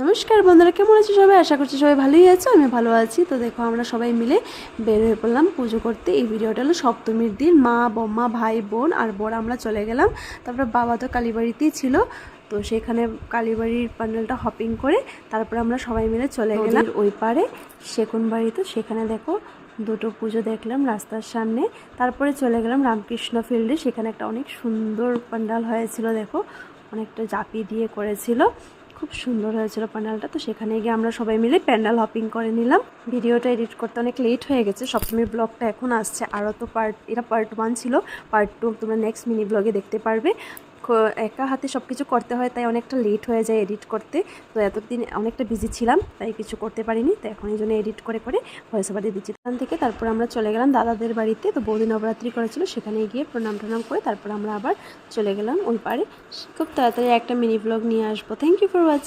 নমস্কার বন্ধুরা, কেমন আছো সবাই? আশা করছি সবাই ভালোই আছো, আমি ভালো আছি। তো দেখো আমরা সবাই মিলে বের হয়ে পড়লাম পুজো করতে। এই ভিডিওটা হলো সপ্তমীর দিন। মা, বম্মা, ভাই, বোন আর বড় আমরা চলে গেলাম। তারপর বাবা তো কালীবাড়িতেই ছিল, তো সেখানে কালীবাড়ির প্যান্ডেলটা হপিং করে তারপর আমরা সবাই মিলে চলে গেলাম ওই পারে সেকুন বাড়ি। তো সেখানে দেখো দুটো পুজো দেখলাম রাস্তার সামনে। তারপরে চলে গেলাম রামকৃষ্ণ ফিল্ডে, সেখানে একটা অনেক সুন্দর প্যান্ডেল হয়েছিল। দেখো অনেকটা জাপি দিয়ে করেছিল, খুব সুন্দর হয়েছিল প্যান্ডেলটা। তো সেখানে গিয়ে আমরা সবাই মিলে প্যান্ডেল হপিং করে নিলাম। ভিডিওটা এডিট করতে অনেক লেট হয়ে গেছে, সপ্তমীর ব্লগটা এখন আসছে। আরও তো এটা পার্ট 1 ছিল, পার্ট 2 তোমরা নেক্সট মিনি ব্লগে দেখতে পারবে। একা হাতে সব কিছু করতে হয়, তাই অনেকটা লেট হয়ে যায় এডিট করতে। তো এতদিন অনেকটা বিজি ছিলাম, তাই কিছু করতে পারিনি। তো এখন এই জন্য এডিট করে করে ভয়েস ওভার দিয়ে দিচ্ছি। এখান থেকে তারপর আমরা চলে গেলাম দাদাদের বাড়িতে। তো বৌদি নবরাত্রি করেছিল, সেখানে গিয়ে প্রণাম টনাম করে তারপর আমরা আবার চলে গেলাম ওই পারে। খুব তাড়াতাড়ি একটা মিনি ব্লগ নিয়ে আসবো। Thank you for watching.